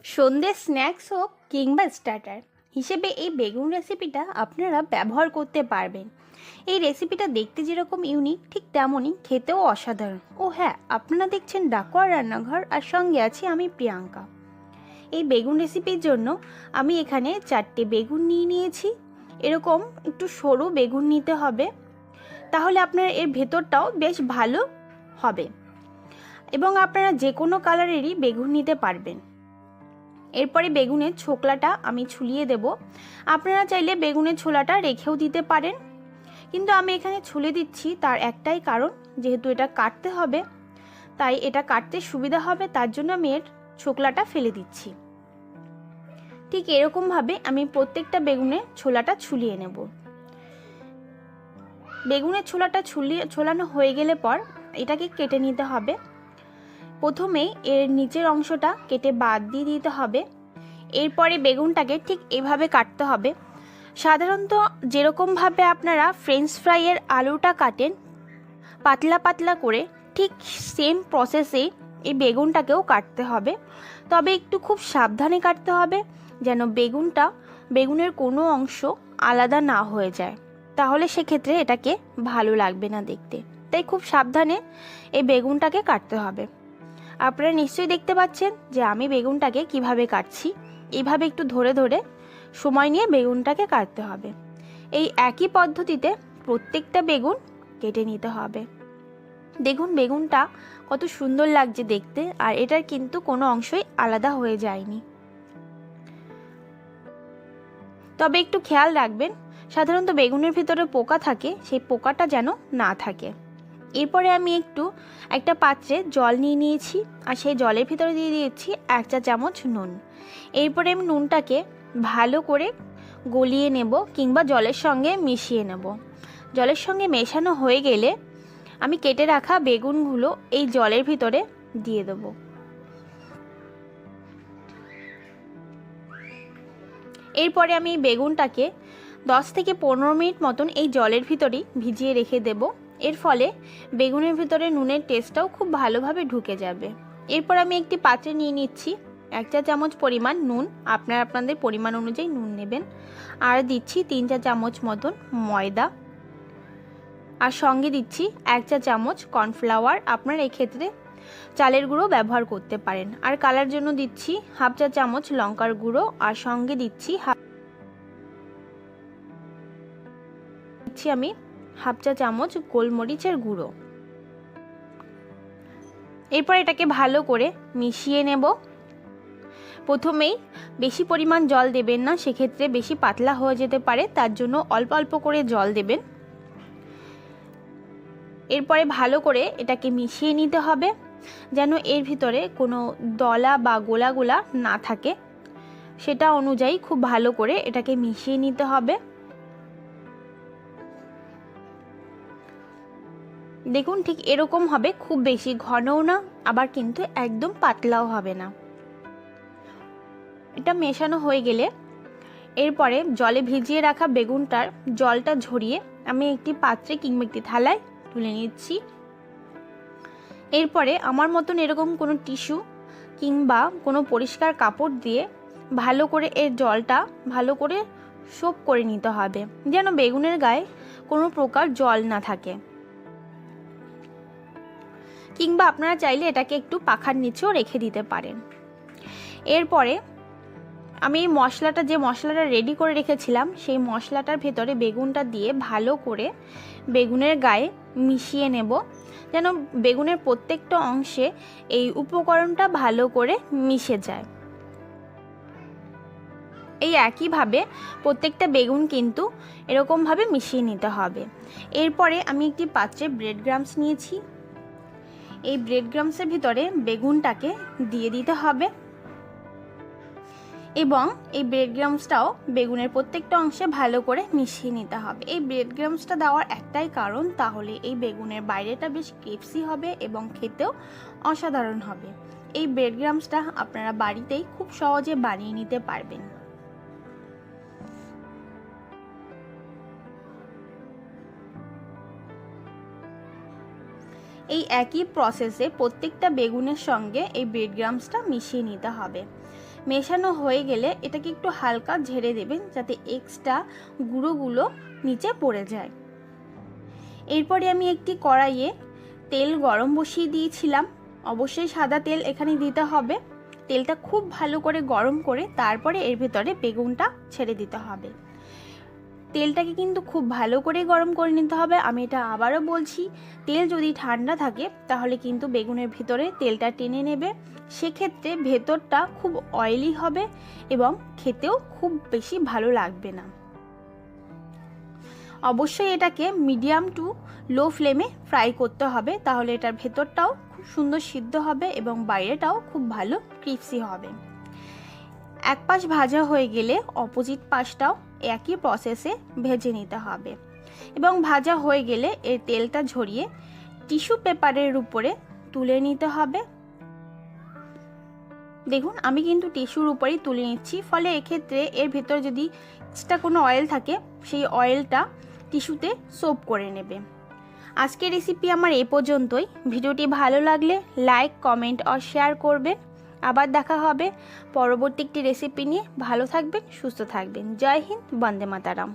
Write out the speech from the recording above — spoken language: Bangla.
সন্ধ্যের স্ন্যাক্স হোক কিংবা স্টার্টার হিসেবে এই বেগুন রেসিপিটা আপনারা ব্যবহার করতে পারবেন। এই রেসিপিটা দেখতে যেরকম ইউনিক ঠিক তেমনই খেতেও অসাধারণ। ও হ্যাঁ, আপনারা দেখছেন ডাকোয়া রান্নাঘর, আর সঙ্গে আছি আমি প্রিয়াঙ্কা। এই বেগুন রেসিপির জন্য আমি এখানে 4টে বেগুন নিয়ে নিয়েছি। এরকম একটু সরু বেগুন নিতে হবে, তাহলে আপনার এর ভেতরটাও বেশ ভালো হবে, এবং আপনারা যে কোনো কালারেরই বেগুন নিতে পারবেন। এরপরে বেগুনের ছোকলাটা আমি ছুলিয়ে দেব। আপনারা চাইলে বেগুনের ছোলাটা রেখেও দিতে পারেন, কিন্তু আমি এখানে ছুলে দিচ্ছি, তার একটাই কারণ, যেহেতু এটা কাটতে হবে, তাই এটা কাটতে সুবিধা হবে, তার জন্য আমি এর ছোকলাটা ফেলে দিচ্ছি। ঠিক এরকমভাবে আমি প্রত্যেকটা বেগুনের ছোলাটা ছুলিয়ে নেব। বেগুনের ছোলাটা ছোলানো হয়ে গেলে পর এটাকে কেটে নিতে হবে। প্রথমেই এর নিচের অংশটা কেটে বাদ দিয়ে দিতে হবে। এরপরে বেগুনটাকে ঠিক এভাবে কাটতে হবে। সাধারণত যেরকমভাবে আপনারা ফ্রেঞ্চ ফ্রাইয়ের আলুটা কাটেন পাতলা পাতলা করে, ঠিক সেম প্রসেসেই এই বেগুনটাকেও কাটতে হবে। তবে একটু খুব সাবধানে কাটতে হবে, যেন বেগুনের কোনো অংশ আলাদা না হয়ে যায়, তাহলে সেক্ষেত্রে এটাকে ভালো লাগবে না দেখতে। তাই খুব সাবধানে এই বেগুনটাকে কাটতে হবে। আপনারা নিশ্চয়ই দেখতে পাচ্ছেন যে আমি বেগুনটাকে কিভাবে কাটছি। এইভাবে একটু ধরে ধরে সময় নিয়ে বেগুনটাকে কাটতে হবে। এই একই পদ্ধতিতে প্রত্যেকটা বেগুন কেটে নিতে হবে। দেখুন বেগুনটা কত সুন্দর লাগছে দেখতে, আর এটার কিন্তু কোনো অংশই আলাদা হয়ে যায়নি। তবে একটু খেয়াল রাখবেন, সাধারণত বেগুনের ভিতরে পোকা থাকে, সেই পোকাটা যেন না থাকে। এরপরে আমি একটা পাত্রে জল নিয়ে নিয়েছি, আর সেই জলের ভিতরে দিয়ে দিয়েছি 1 চা চামচ নুন। এরপরে আমি নুনটাকে ভালো করে গলিয়ে নেব কিংবা জলের সঙ্গে মিশিয়ে নেব। জলের সঙ্গে মেশানো হয়ে গেলে আমি কেটে রাখা বেগুনগুলো এই জলের ভিতরে দিয়ে দেব। এরপরে আমি বেগুনটাকে 10 থেকে 15 মিনিট মতন এই জলের ভিতরেই ভিজিয়ে রেখে দেব। এর ফলে বেগুনের ভিতরে নুনের টেস্টটাও খুব ভালোভাবে ঢুকে যাবে। এরপর আমি একটি পাত্রে নিয়ে নিচ্ছি 1 চা চামচ পরিমাণ নুন, আপনারা আপনাদের পরিমাণ অনুযায়ী নুন নেবেন। আর দিচ্ছি 3 চা চামচ মতন ময়দা, আর সঙ্গে দিচ্ছি 1 চা চামচ কর্নফ্লাওয়ার। আপনারা এই ক্ষেত্রে চালের গুঁড়ো ব্যবহার করতে পারেন। আর কালার জন্য দিচ্ছি 1/2 চা চামচ লঙ্কার গুঁড়ো, আর সঙ্গে দিচ্ছি আমি 1/2 চা চামচ গোলমরিচের গুঁড়ো। এরপর এটাকে ভালো করে মিশিয়ে নেব। প্রথমেই বেশি পরিমাণ জল দেবেন না, সেক্ষেত্রে বেশি পাতলা হয়ে যেতে পারে, তার জন্য অল্প অল্প করে জল দেবেন। এরপরে ভালো করে এটাকে মিশিয়ে নিতে হবে, যেন এর ভিতরে কোনো দলা বা গোলা গোলা না থাকে, সেটা অনুযায়ী খুব ভালো করে এটাকে মিশিয়ে নিতে হবে। দেখুন ঠিক এরকম হবে, খুব বেশি ঘনও না, আবার কিন্তু একদম পাতলাও হবে না। এটা মেশানো হয়ে গেলে এরপরে জলে ভিজিয়ে রাখা বেগুনটার জলটা ঝরিয়ে আমি একটি পাত্রে কিংবা একটি থালায় তুলে নিচ্ছি। এরপরে আমার মতন এরকম কোনো টিস্যু কিংবা কোনো পরিষ্কার কাপড় দিয়ে ভালো করে এর জলটা ভালো করে সোপ করে নিতে হবে, যেন বেগুনের গায়ে কোনো প্রকার জল না থাকে। কিংবা আপনারা চাইলে এটাকে একটু পাখার নিচেও রেখে দিতে পারেন। এরপরে আমি যে মশলাটা রেডি করে রেখেছিলাম, সেই মশলাটার ভেতরে বেগুনটা দিয়ে ভালো করে বেগুনের গায়ে মিশিয়ে নেব, যেন বেগুনের প্রত্যেকটা অংশে এই উপকরণটা ভালো করে মিশে যায়। এই একইভাবে প্রত্যেকটা বেগুন কিন্তু এরকমভাবে মিশিয়ে নিতে হবে। এরপরে আমি একটি পাত্রে ব্রেড ক্রাম্বস নিয়েছি, এই ব্রেড ক্রাম্বসের ভিতরে বেগুনটাকে দিয়ে দিতে হবে, এবং এই ব্রেড ক্রাম্বসটাও বেগুনের প্রত্যেকটা অংশে ভালো করে মিশিয়ে নিতে হবে। এই ব্রেড ক্রাম্বসটা দেওয়ার একটাই কারণ, তাহলে এই বেগুনের বাইরেটা বেশ ক্রিস্পি হবে এবং খেতেও অসাধারণ হবে। এই ব্রেড ক্রাম্বসটা আপনারা বাড়িতেই খুব সহজে বানিয়ে নিতে পারবেন। এই একই প্রসেসে প্রত্যেকটা বেগুনের সঙ্গে এই ব্রেড ক্রাম্বসটা মিশিয়ে নিতে হবে। মেশানো হয়ে গেলে এটাকে একটু হালকা ঝেড়ে দেবেন যাতে এক্সট্রা গুঁড়োগুলো নিচে পড়ে যায়। এরপরে আমি একটি কড়াইয়ে তেল গরম বসিয়ে দিয়েছিলাম। অবশ্যই সাদা তেল এখানে দিতে হবে। তেলটা খুব ভালো করে গরম করে তারপরে এর ভেতরে বেগুনটা ছেড়ে দিতে হবে। তেলটাকে কিন্তু খুব ভালো করে গরম করে নিতে হবে। আমি এটা আবারও বলছি, তেল যদি ঠান্ডা থাকে তাহলে কিন্তু বেগুনের ভিতরে তেলটা টেনে নেবে, সেক্ষেত্রে ভেতরটা খুব অয়েলি হবে এবং খেতেও খুব বেশি ভালো লাগবে না। অবশ্যই এটাকে মিডিয়াম টু লো ফ্লেমে ফ্রাই করতে হবে, তাহলে এটার ভেতরটাও খুব সুন্দর সিদ্ধ হবে এবং বাইরেটাও খুব ভালো ক্রিস্পি হবে। এক পাশ ভাজা হয়ে গেলে অপোজিট পাশটাও একই প্রসেসে ভেজে নিতে হবে এবং ভাজা হয়ে গেলে এর তেলটা ঝরিয়ে টিস্যু পেপারের উপরে তুলে নিতে হবে। দেখুন আমি কিন্তু টিস্যুর উপরেই তুলে নিচ্ছি, ফলে এক্ষেত্রে এর ভেতরে যদি এক্সট্রা কোনো অয়েল থাকে সেই অয়েলটা টিস্যুতে সোপ করে নেবে। আজকের রেসিপি আমার এই পর্যন্তই। ভিডিওটি ভালো লাগলে লাইক, কমেন্ট আর শেয়ার করবেন। আবার দেখা হবে পরবর্তী একটি রেসিপি নিয়ে। ভালো থাকবেন, সুস্থ থাকবেন। জয় হিন্দ, বন্দে মাতারাম।